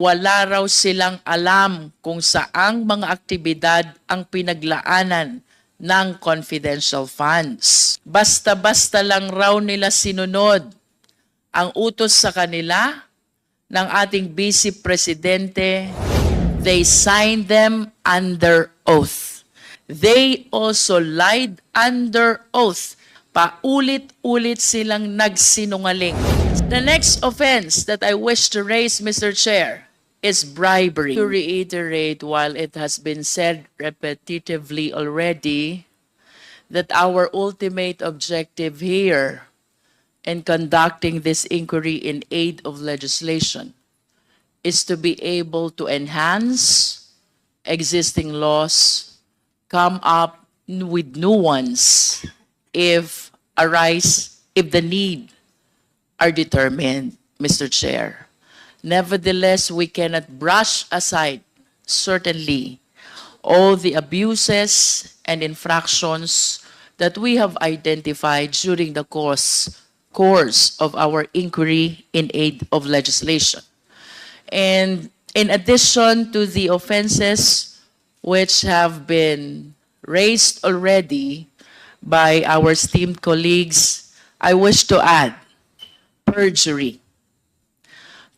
wala raw silang alam kung saang mga aktibidad ang pinaglaanan ng confidential funds. Basta-basta lang raw nila sinunod ang utos sa kanila ng ating Vice Presidente. They signed them under oath. They also lied under oath. Paulit-ulit silang nagsinungaling. The next offense that I wish to raise, Mr. Chair, is bribery. To reiterate, while it has been said repetitively already, that our ultimate objective here in conducting this inquiry in aid of legislation is to be able to enhance existing laws, come up with new ones if the need are determined, Mr. Chair. Nevertheless, we cannot brush aside, certainly, all the abuses and infractions that we have identified during the course of our inquiry in aid of legislation. And in addition to the offenses which have been raised already by our esteemed colleagues, I wish to add perjury.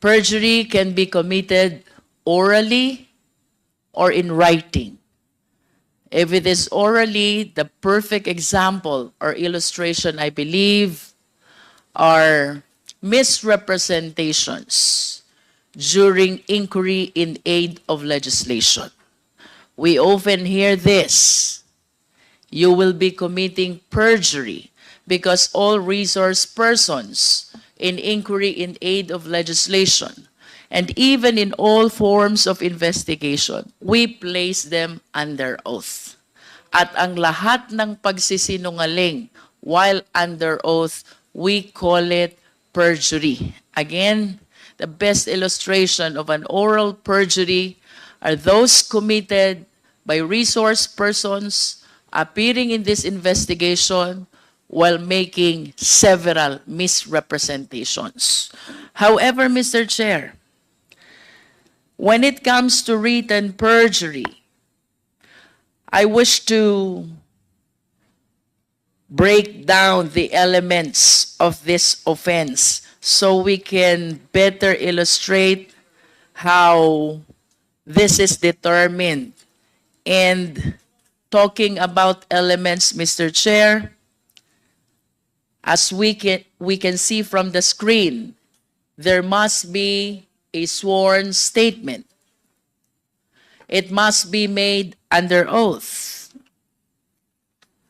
Perjury can be committed orally or in writing. If it is orally, the perfect example or illustration, I believe, are misrepresentations during inquiry in aid of legislation. We often hear this: you will be committing perjury because all resource persons in inquiry in aid of legislation and even in all forms of investigation, we place them under oath. At ang lahat ng pagsisinungaling while under oath, we call it perjury. Again, the best illustration of an oral perjury are those committed by resource persons appearing in this investigation while making several misrepresentations. However, Mr. Chair, when it comes to written perjury, I wish to break down the elements of this offense so we can better illustrate how this is determined. And talking about elements, Mr. Chair, as we can see from the screen, there must be a sworn statement. It must be made under oath.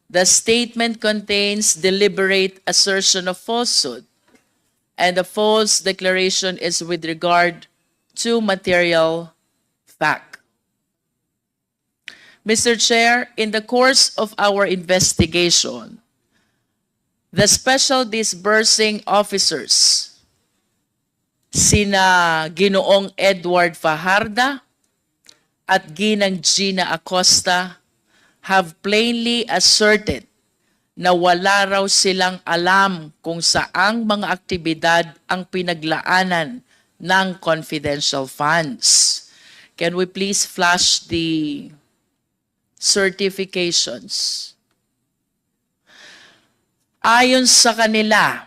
The statement contains deliberate assertion of falsehood, and the false declaration is with regard to material fact. Mr. Chair, in the course of our investigation, the special disbursing officers, sina Ginoong Edward Fajarda at Ginang Gina Acosta, have plainly asserted na wala raw silang alam kung saang mga aktibidad ang pinaglaanan ng confidential funds. Can we please flash the certifications? Ayon sa kanila,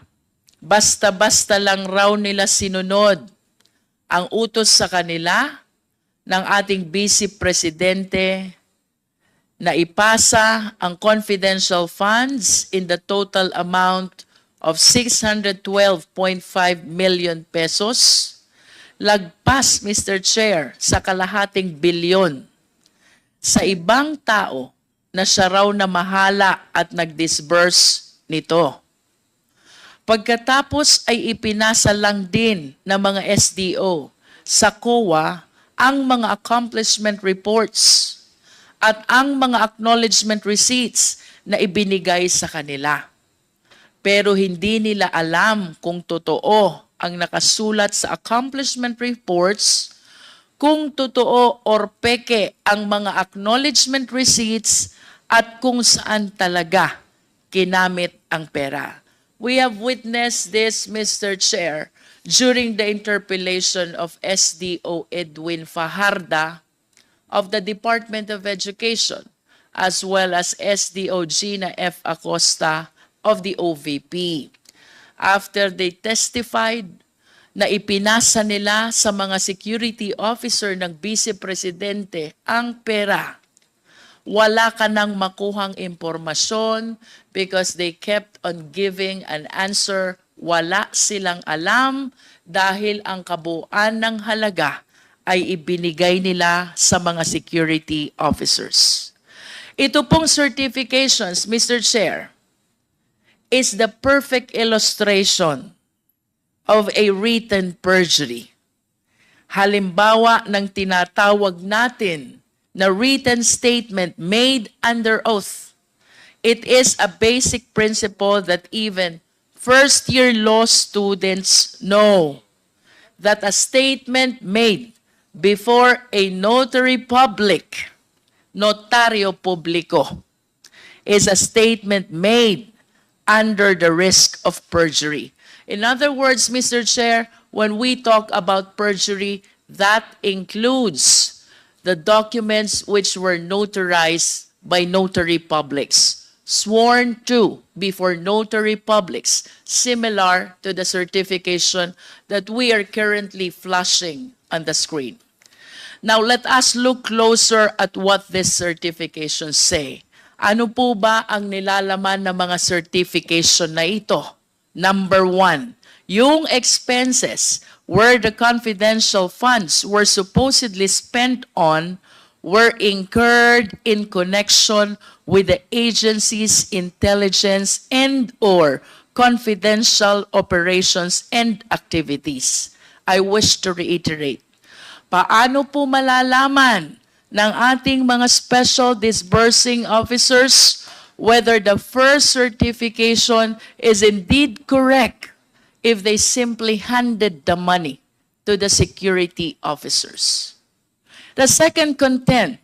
basta-basta lang raw nila sinunod ang utos sa kanila ng ating Vice Presidente na ipasa ang confidential funds in the total amount of 612.5 million pesos, lagpas, Mr. Chair, sa kalahating bilyon sa ibang tao na siya raw na mahala at nag-disburse nito. Pagkatapos ay ipinasa lang din ng mga SDO sa COA ang mga accomplishment reports at ang mga acknowledgement receipts na ibinigay sa kanila. Pero hindi nila alam kung totoo ang nakasulat sa accomplishment reports, kung totoo or peke ang mga acknowledgement receipts at kung saan talaga ginamit ang pera. We have witnessed this, Mr. Chair, during the interpellation of SDO Edwin Fajarda of the Department of Education, as well as SDO Gina F. Acosta of the OVP. After they testified na ipinasa nila sa mga security officer ng Vice Presidente ang pera, wala ka nang makuhang impormasyon because they kept on giving an answer. Wala silang alam dahil ang kabuuan ng halaga ay ibinigay nila sa mga security officers. Ito pong certifications, Mr. Chair, is the perfect illustration of a written perjury. Halimbawa ng tinatawag natin na written statement made under oath. It is a basic principle that even first-year law students know that a statement made before a notary public, notario publico, is a statement made under the risk of perjury. In other words, Mr. Chair, when we talk about perjury, that includes the documents which were notarized by notary publics, sworn to before notary publics, similar to the certification that we are currently flashing on the screen. Now, let us look closer at what these certifications say. Ano po ba ang nilalaman ng mga certification na ito? Number one, yung expenses where the confidential funds were supposedly spent on were incurred in connection with the agency's intelligence and or confidential operations and activities. I wish to reiterate, paano po malalaman ng ating mga special disbursing officers whether the first certification is indeed correct if they simply handed the money to the security officers? The second content,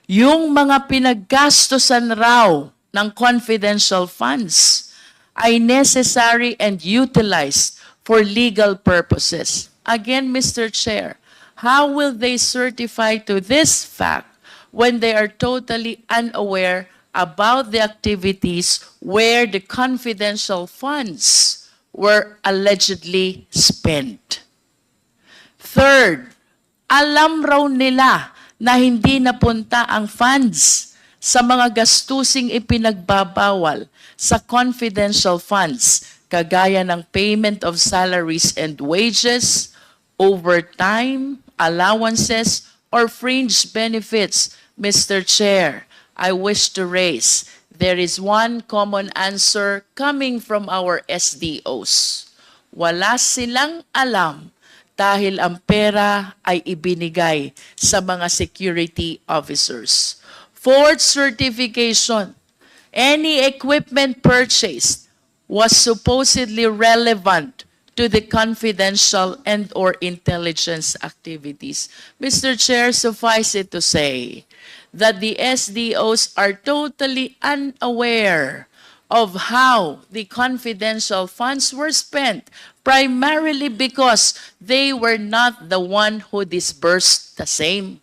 yung mga pinaggastosan raw ng confidential funds ay necessary and utilized for legal purposes. Again, Mr. Chair, how will they certify to this fact when they are totally unaware about the activities where the confidential funds were allegedly spent? Third, alam raw nila na hindi napunta ang funds sa mga gastusing ipinagbabawal sa confidential funds, kagaya ng payment of salaries and wages, overtime, allowances, or fringe benefits. Mr. Chair, I wish to raise, there is one common answer coming from our SDOs. Wala silang alam dahil ang pera ay ibinigay sa mga security officers. Fourth certification, any equipment purchased was supposedly relevant to the confidential and or intelligence activities. Mr. Chair, suffice it to say that the SDOs are totally unaware of how the confidential funds were spent, primarily because they were not the one who disbursed the same.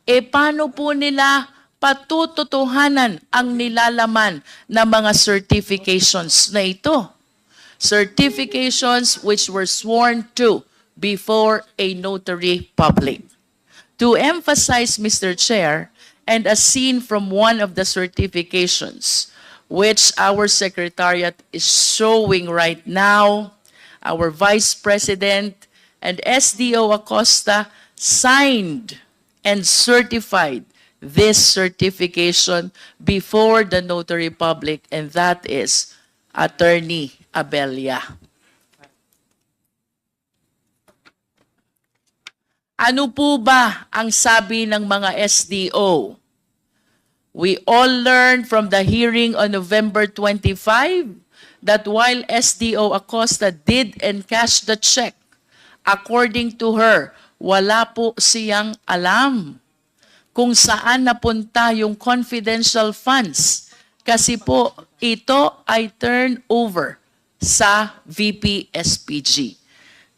E paano po nila patututuhanan ang nilalaman ng mga certifications na ito? Certifications which were sworn to before a notary public. To emphasize, Mr. Chair, and as seen from one of the certifications, which our Secretariat is showing right now, our Vice President and SDO Acosta signed and certified this certification before the notary public, and that is Attorney Abella. Ano po ba ang sabi ng mga SDO? We all learned from the hearing on November 25 that while SDO Acosta did encash the check, according to her, wala po siyang alam kung saan napunta yung confidential funds kasi po ito ay turned over sa VP SPG.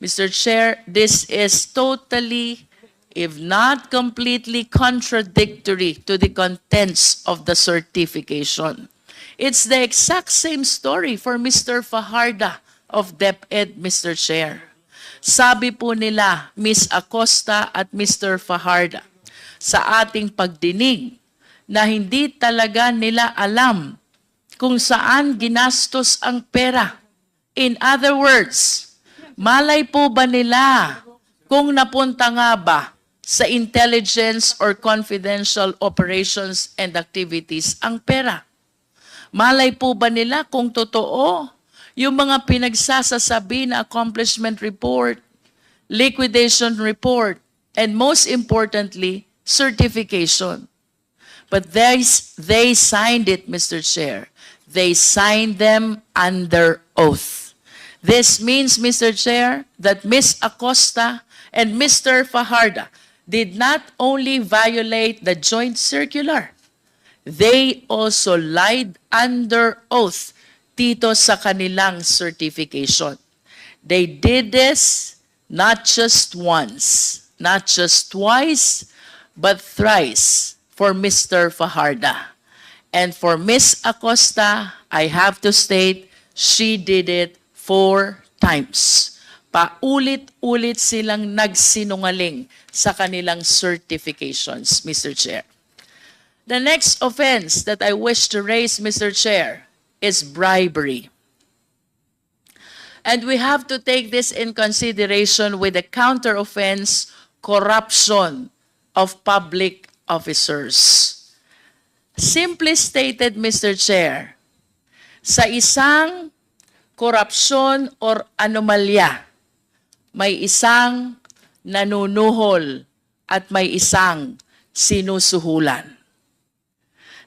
Mr. Chair, this is totally, if not completely contradictory to the contents of the certification. It's the exact same story for Mr. Fajarda of DepEd, Mr. Chair. Sabi po nila, Ms. Acosta at Mr. Fajarda, sa ating pagdinig na hindi talaga nila alam kung saan ginastos ang pera. In other words, malay po ba nila kung napunta nga ba sa intelligence or confidential operations and activities ang pera? Malay po ba nila kung totoo yung mga pinagsasasabi na accomplishment report, liquidation report, and most importantly, certification? But they signed it, Mr. Chair. They signed them under oath. This means, Mr. Chair, that Ms. Acosta and Mr. Fajarda did not only violate the joint circular, they also lied under oath dito sa kanilang certification. They did this not just once, not just twice, but thrice for Mr. Fajarda. And for Ms. Acosta, I have to state, she did it 4 times. Paulit-ulit silang nagsinungaling sa kanilang certifications, Mr. Chair. The next offense that I wish to raise, Mr. Chair, is bribery. And we have to take this in consideration with the counter-offense, corruption of public officers. Simply stated, Mr. Chair, sa isang korupsyon or anomalya, may isang nanunuhol at may isang sinusuhulan.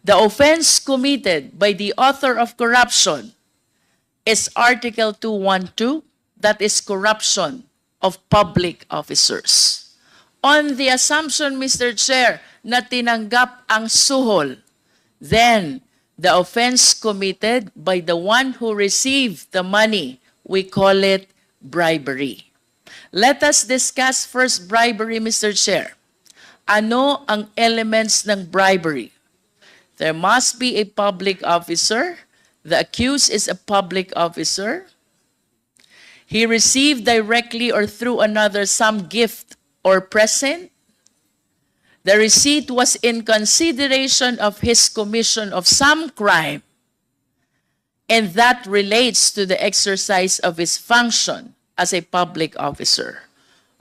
The offense committed by the author of corruption is Article 212, that is corruption of public officers. On the assumption, Mr. Chair, na tinanggap ang suhol, then the offense committed by the one who received the money, we call it bribery. Let us discuss first bribery, Mr. Chair. Ano ang elements ng bribery? There must be a public officer. The accused is a public officer. He received directly or through another some gift or present. The receipt was in consideration of his commission of some crime, and that relates to the exercise of his function as a public officer.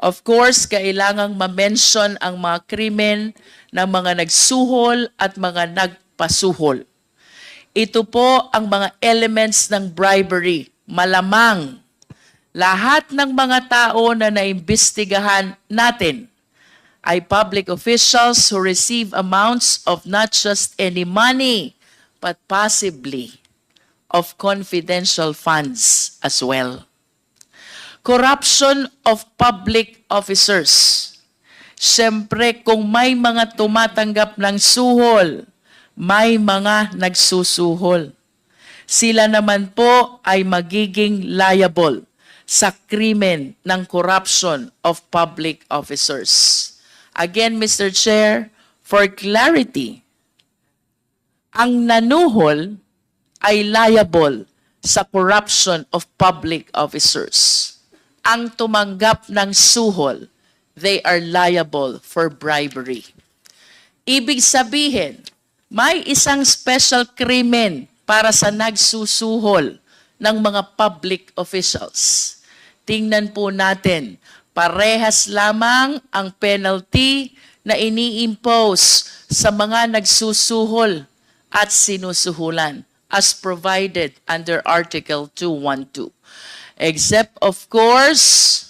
Of course, kailangang ma-mention ang mga krimen ng mga nagsuhol at mga nagpasuhol. Ito po ang mga elements ng bribery. Malamang lahat ng mga tao na naimbestigahan natin ay public officials who receive amounts of not just any money, but possibly of confidential funds as well. Corruption of public officers. Siyempre, kung may mga tumatanggap ng suhol, may mga nagsusuhol. Sila naman po ay magiging liable sa krimen ng corruption of public officers. Again, Mr. Chair, for clarity, ang nanuhol ay liable sa corruption of public officers. Ang tumanggap ng suhol, they are liable for bribery. Ibig sabihin, may isang special krimen para sa nagsusuhol ng mga public officials. Tingnan po natin, parehas lamang ang penalty na ini-impose sa mga nagsusuhol at sinusuhulan as provided under Article 212. Except, of course,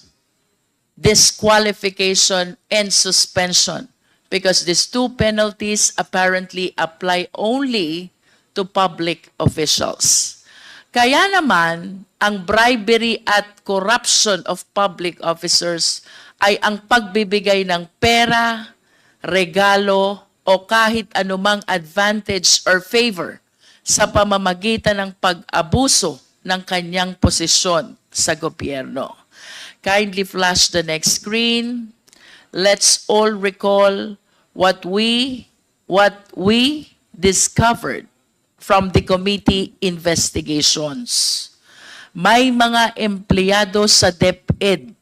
disqualification and suspension, because these two penalties apparently apply only to public officials. Kaya naman, ang bribery at corruption of public officers ay ang pagbibigay ng pera, regalo, o kahit anumang advantage or favor sa pamamagitan ng pag-abuso ng kanyang posisyon sa gobyerno. Kindly flash the next screen. Let's all recall what we discovered from the committee investigations. May mga empleyado sa DepEd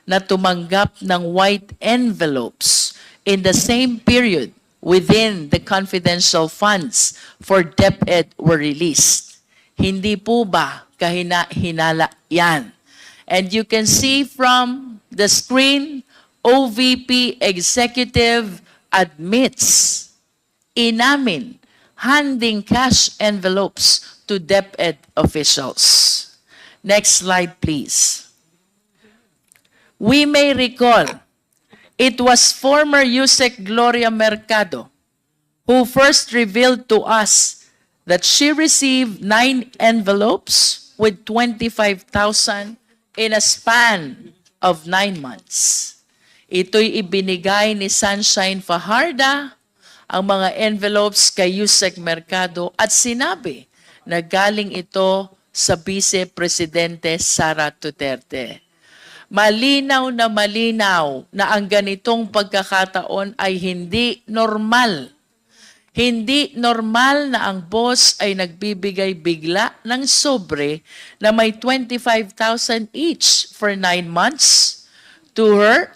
na tumanggap ng white envelopes in the same period within the confidential funds for DepEd were released. Hindi po ba kahina-hinala yan? And you can see from the screen, OVP executive admits, inamin, handing cash envelopes to DepEd officials. Next slide, please. We may recall, it was former USEC Gloria Mercado who first revealed to us that she received 9 envelopes with 25,000 in a span of 9 months. Ito'y ibinigay ni Sunshine Fajarda, ang mga envelopes kay USEC Mercado, at sinabi na galing ito sa Vice Presidente Sara Duterte. Malinaw na ang ganitong pagkakataon ay hindi normal. Hindi normal na ang boss ay nagbibigay bigla ng sobre na may 25,000 each for 9 months to her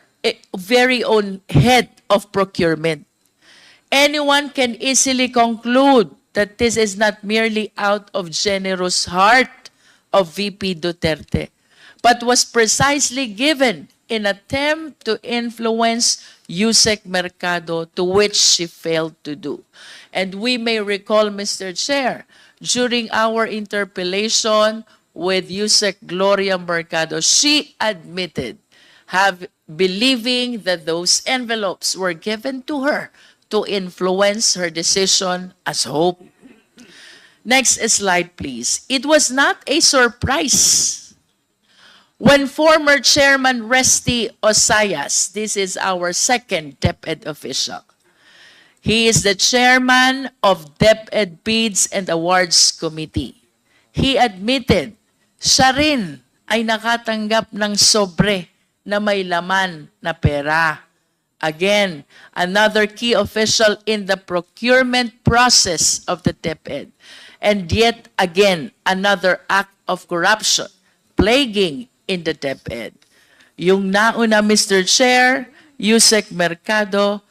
very own head of procurement. Anyone can easily conclude that this is not merely out of generous heart of VP Duterte, but was precisely given in attempt to influence USEC Mercado, to which she failed to do. And we may recall, Mr. Chair, during our interpellation with USEC Gloria Mercado, she admitted believing that those envelopes were given to her to influence her decision as Hope. Next slide, please. It was not a surprise when former Chairman Resty Osayas, this is our second DepEd official, he is the chairman of DepEd Bids and Awards Committee. He admitted, siya rin ay nakatanggap ng sobre na may laman na pera. Again, another key official in the procurement process of the DepEd. And yet again, another act of corruption plaguing in the DepEd. Yung nauna, Mr. Chair, USEC Mercado,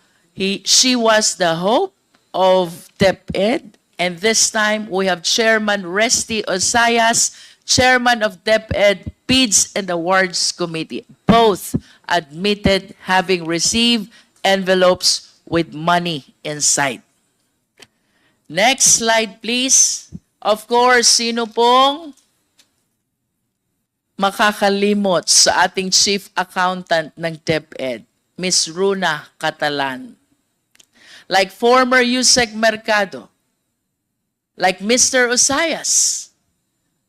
she was the hope of DepEd. And this time, we have Chairman Resty Osayas, Chairman of DepEd Bids and Awards Committee. Both admitted having received envelopes with money inside. Next slide, please. Of course, sino pong makakalimot sa ating Chief Accountant ng DepEd, Ms. Runa Catalan. Like former USEC Mercado, like Mr. Osayas,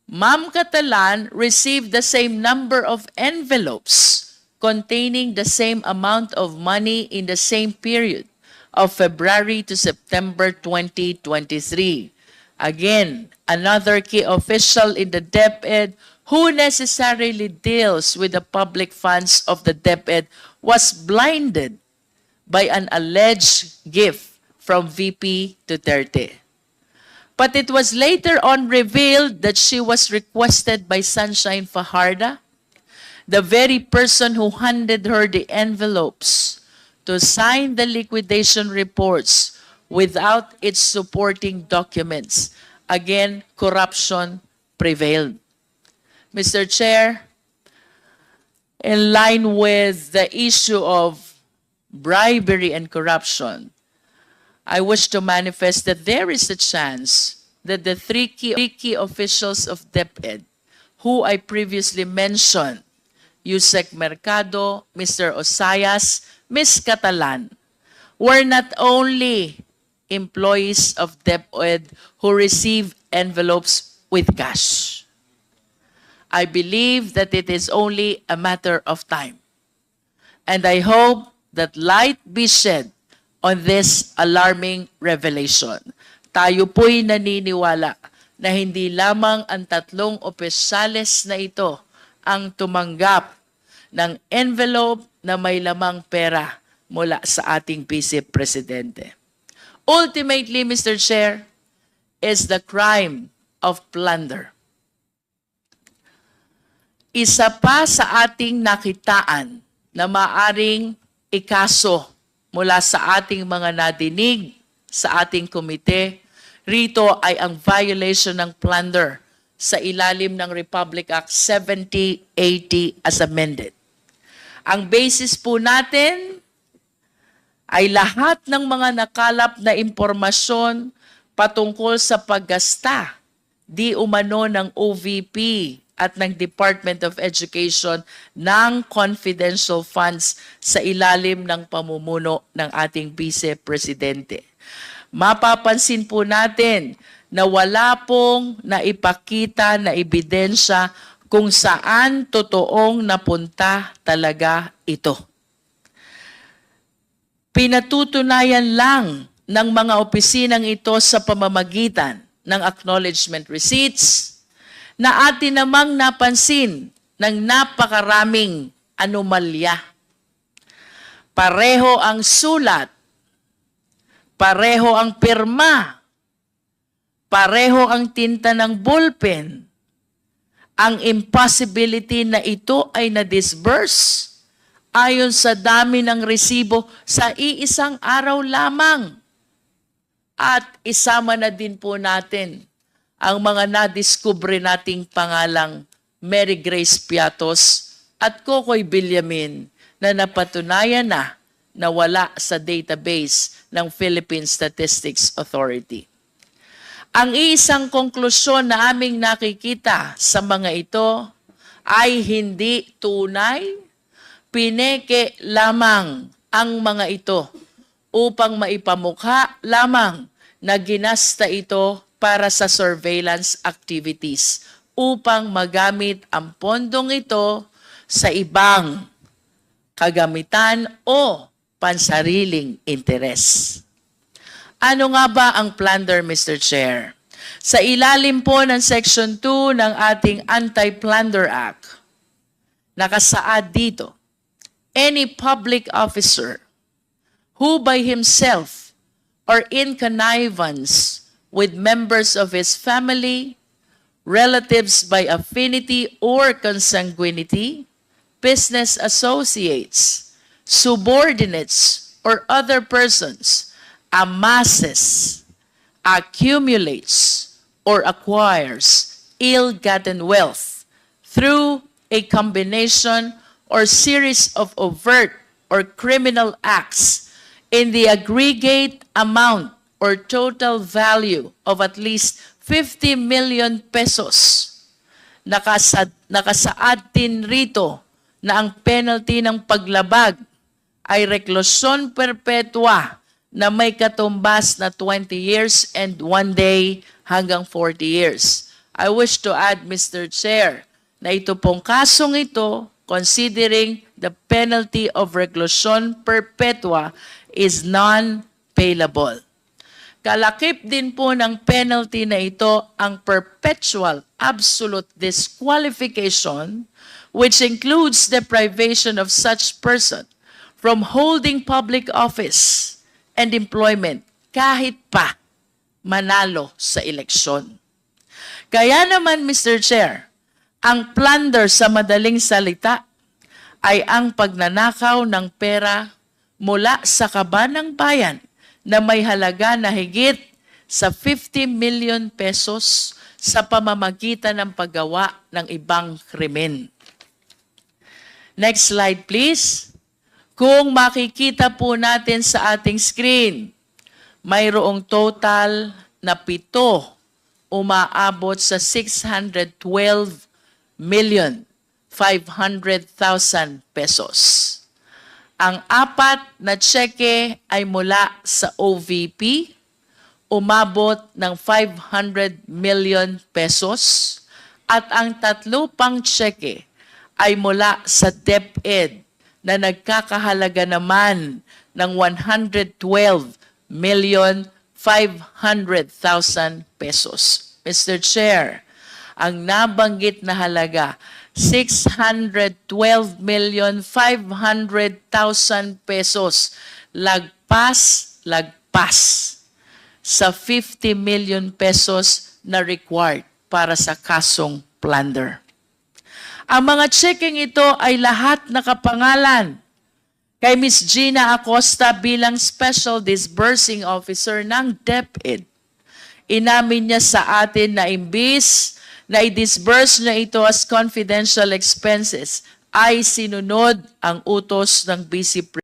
Ma'am Catalan received the same number of envelopes containing the same amount of money in the same period of February to September 2023. Again, another key official in the DepEd who necessarily deals with the public funds of the DepEd was blinded by an alleged gift from VP Duterte. But it was later on revealed that she was requested by Sunshine Fajarda, the very person who handed her the envelopes, to sign the liquidation reports without its supporting documents. Again, corruption prevailed. Mr. Chair, in line with the issue of bribery and corruption, I wish to manifest that there is a chance that the three key officials of DepEd, who I previously mentioned, USEC Mercado, Mr. Osayas, Ms. Catalan, were not only employees of DepEd who receive envelopes with cash. I believe that it is only a matter of time. And I hope that light be shed on this alarming revelation. Tayo po'y naniniwala na hindi lamang ang 3 opisyales na ito ang tumanggap ng envelope na may lamang pera mula sa ating Vice Presidente. Ultimately, Mr. Chair, is the crime of plunder. Isa pa sa ating nakitaan na maaring ikaso mula sa ating mga nadinig sa ating komite, rito ay ang violation ng plunder sa ilalim ng Republic Act 7080 as amended. Ang basis po natin ay lahat ng mga nakalap na impormasyon patungkol sa paggasta di umano ng OVP at ng Department of Education ng confidential funds sa ilalim ng pamumuno ng ating Vice Presidente. Mapapansin po natin na wala pong naipakita na ebidensya kung saan totoong napunta talaga ito. Pinatutunayan lang ng mga opisinang ito sa pamamagitan ng acknowledgement receipts na atin namang napansin ng napakaraming anomalya. Pareho ang sulat, pareho ang pirma, pareho ang tinta ng ballpen. Ang impossibility na ito ay na-disburse ayon sa dami ng resibo sa iisang araw lamang. At isama na din po natin ang mga nadiskubre nating pangalang Mary Grace Piatos at Kokoy Villamin na napatunayan na wala sa database ng Philippine Statistics Authority. Ang isang konklusyon na aming nakikita sa mga ito ay hindi tunay, pineke lamang ang mga ito upang maipamukha lamang na ginasta ito para sa surveillance activities upang magamit ang pondong ito sa ibang kagamitan o pansariling interes. Ano nga ba ang plunder, Mr. Chair? Sa ilalim po ng Section 2 ng ating Anti-Plunder Act, nakasaad dito, any public officer who by himself or in connivance with members of his family, relatives by affinity or consanguinity, business associates, subordinates, or other persons amasses, accumulates, or acquires ill-gotten wealth through a combination or series of overt or criminal acts in the aggregate amount or total value of at least 50 million pesos. Nakasaad din rito na ang penalty ng paglabag ay reklusyon perpetua na may katumbas na 20 years and 1 day hanggang 40 years. I wish to add, Mr. Chair, na ito pong kasong ito, considering the penalty of reclusion perpetua is non-payable. Kalakip din po ng penalty na ito ang perpetual absolute disqualification, which includes deprivation of such person from holding public office and employment kahit pa manalo sa eleksyon. Kaya naman, Mr. Chair, ang plunder sa madaling salita ay ang pagnanakaw ng pera mula sa kaban ng bayan na may halaga na higit sa 50 million pesos sa pamamagitan ng paggawa ng ibang krimen. Next slide, please. Kung makikita po natin sa ating screen, mayroong total na 7 umaabot sa 612,500,000 pesos. Ang 4 na tseke ay mula sa OVP, umabot ng 500 million pesos, at ang 3 pang tseke ay mula sa DepEd na nagkakahalaga naman ng 112,500,000 pesos. Mr. Chair, ang nabanggit na halaga, 612,500,000 pesos. Lagpas sa 50 million pesos na required para sa kasong plunder. Ang mga checking ito ay lahat nakapangalan kay Ms. Gina Acosta bilang Special Disbursing Officer ng DepEd. Inamin niya sa atin na imbis na i-disburse niya ito as confidential expenses, ay sinunod ang utos ng Vice President